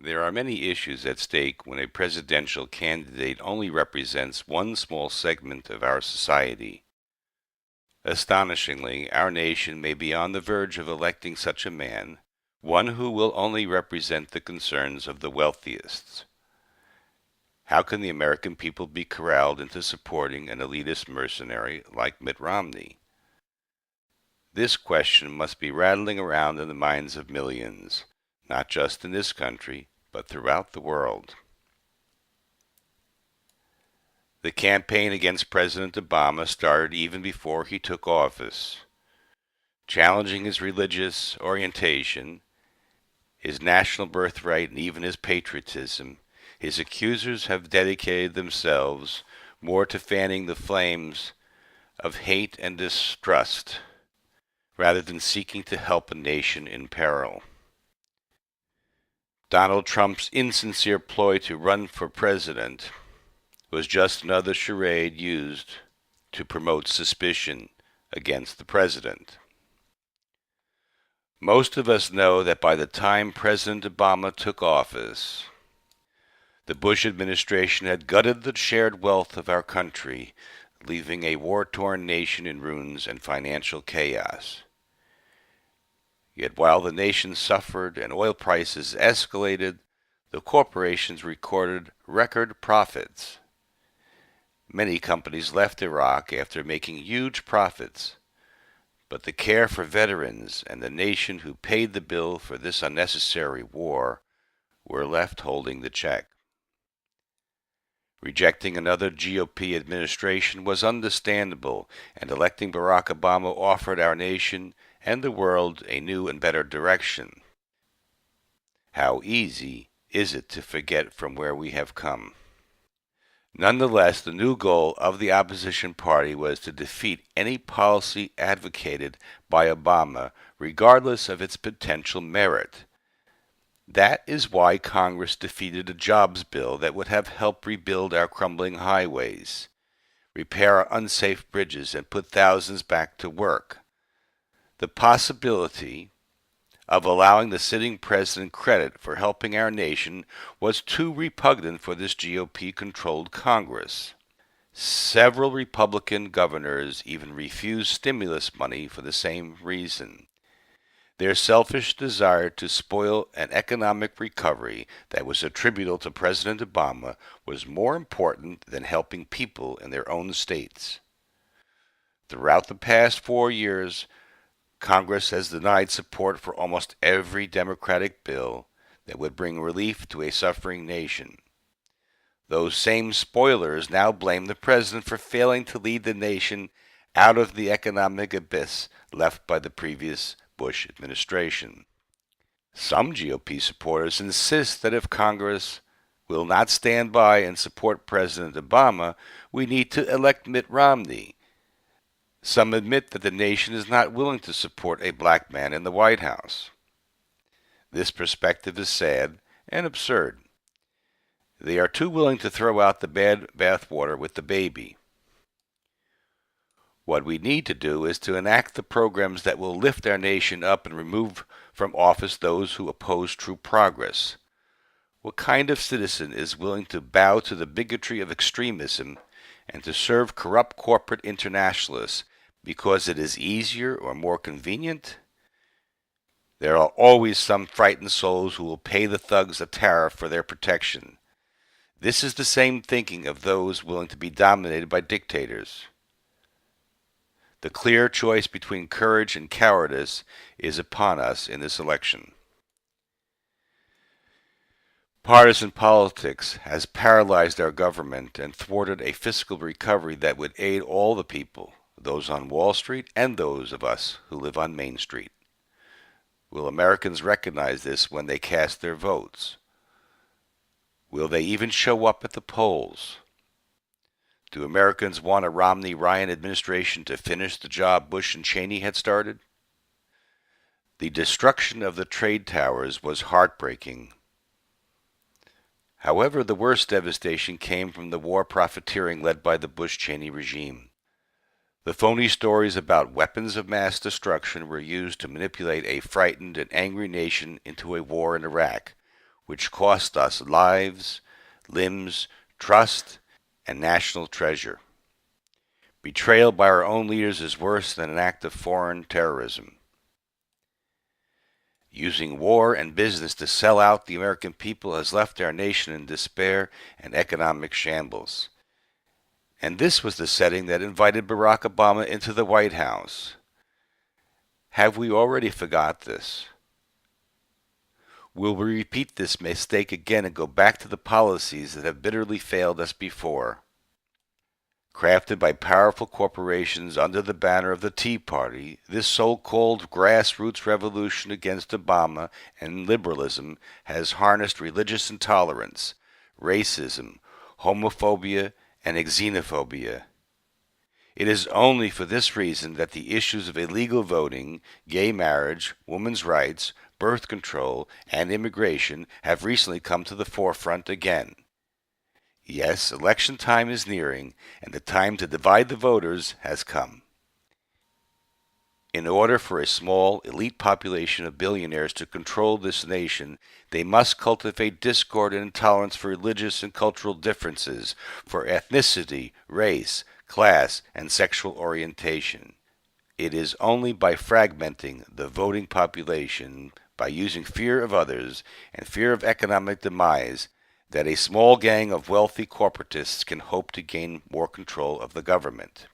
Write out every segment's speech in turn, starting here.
There are many issues at stake when a presidential candidate only represents one small segment of our society. Astonishingly, our nation may be on the verge of electing such a man, one who will only represent the concerns of the wealthiest. How can the American people be corralled into supporting an elitist mercenary like Mitt Romney? This question must be rattling around in the minds of millions, not just in this country, but throughout the world. The campaign against President Obama started even before he took office. Challenging his religious orientation, his national birthright, and even his patriotism, his accusers have dedicated themselves more to fanning the flames of hate and distrust, rather than seeking to help a nation in peril. Donald Trump's insincere ploy to run for president was just another charade used to promote suspicion against the president. Most of us know that by the time President Obama took office, the Bush administration had gutted the shared wealth of our country, leaving a war-torn nation in ruins and financial chaos. Yet while the nation suffered and oil prices escalated, the corporations recorded record profits. Many companies left Iraq after making huge profits, but the care for veterans and the nation who paid the bill for this unnecessary war were left holding the check. Rejecting another GOP administration was understandable, and electing Barack Obama offered our nation and the world a new and better direction. How easy is it to forget from where we have come? Nonetheless, the new goal of the opposition party was to defeat any policy advocated by Obama, regardless of its potential merit. That is why Congress defeated a jobs bill that would have helped rebuild our crumbling highways, repair our unsafe bridges, and put thousands back to work. The possibility of allowing the sitting president credit for helping our nation was too repugnant for this GOP-controlled Congress. Several Republican governors even refused stimulus money for the same reason. Their selfish desire to spoil an economic recovery that was attributable to President Obama was more important than helping people in their own states. Throughout the past 4 years, Congress has denied support for almost every Democratic bill that would bring relief to a suffering nation. Those same spoilers now blame the president for failing to lead the nation out of the economic abyss left by the previous Bush administration. Some GOP supporters insist that if Congress will not stand by and support President Obama, we need to elect Mitt Romney. Some admit that the nation is not willing to support a black man in the White House. This perspective is sad and absurd. They are too willing to throw out the bad bathwater with the baby. What we need to do is to enact the programs that will lift our nation up and remove from office those who oppose true progress. What kind of citizen is willing to bow to the bigotry of extremism and to serve corrupt corporate internationalists because it is easier or more convenient? There are always some frightened souls who will pay the thugs a tariff for their protection. This is the same thinking of those willing to be dominated by dictators. The clear choice between courage and cowardice is upon us in this election. Partisan politics has paralyzed our government and thwarted a fiscal recovery that would aid all the people, those on Wall Street and those of us who live on Main Street. Will Americans recognize this when they cast their votes? Will they even show up at the polls? Do Americans want a Romney-Ryan administration to finish the job Bush and Cheney had started? The destruction of the trade towers was heartbreaking. However, the worst devastation came from the war profiteering led by the Bush-Cheney regime. The phony stories about weapons of mass destruction were used to manipulate a frightened and angry nation into a war in Iraq, which cost us lives, limbs, trust, and national treasure. Betrayal by our own leaders is worse than an act of foreign terrorism. Using war and business to sell out the American people has left our nation in despair and economic shambles. And this was the setting that invited Barack Obama into the White House. Have we already forgot this? Will we repeat this mistake again and go back to the policies that have bitterly failed us before? Crafted by powerful corporations under the banner of the Tea Party, this so-called grassroots revolution against Obama and liberalism has harnessed religious intolerance, racism, homophobia, and xenophobia. It is only for this reason that the issues of illegal voting, gay marriage, women's rights, birth control, and immigration have recently come to the forefront again. Yes, election time is nearing, and the time to divide the voters has come. In order for a small, elite population of billionaires to control this nation, they must cultivate discord and intolerance for religious and cultural differences, for ethnicity, race, class, and sexual orientation. It is only by fragmenting the voting population, by using fear of others and fear of economic demise, that a small gang of wealthy corporatists can hope to gain more control of the government.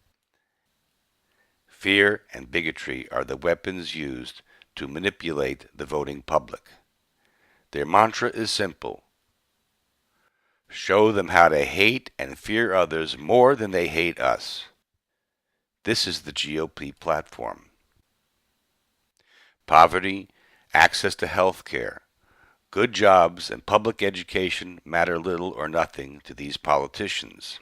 Fear and bigotry are the weapons used to manipulate the voting public. Their mantra is simple: show them how to hate and fear others more than they hate us. This is the GOP platform. Poverty, access to health care, good jobs, and public education matter little or nothing to these politicians.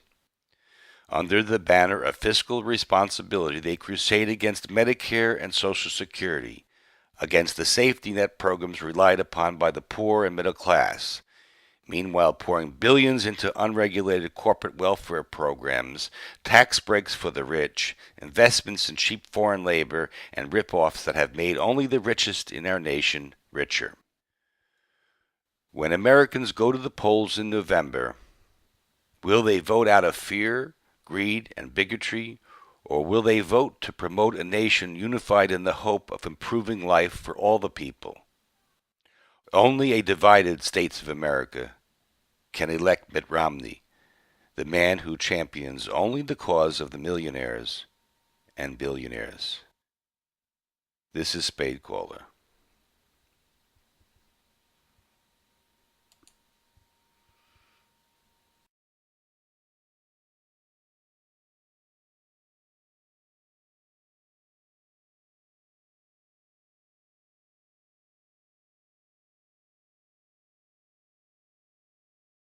Under the banner of fiscal responsibility, they crusade against Medicare and Social Security, against the safety net programs relied upon by the poor and middle class, meanwhile pouring billions into unregulated corporate welfare programs, tax breaks for the rich, investments in cheap foreign labor, and rip-offs that have made only the richest in our nation richer. When Americans go to the polls in November, will they vote out of fear, greed, and bigotry, or will they vote to promote a nation unified in the hope of improving life for all the people? Only a divided States of America can elect Mitt Romney, the man who champions only the cause of the millionaires and billionaires. This is Spadecaller.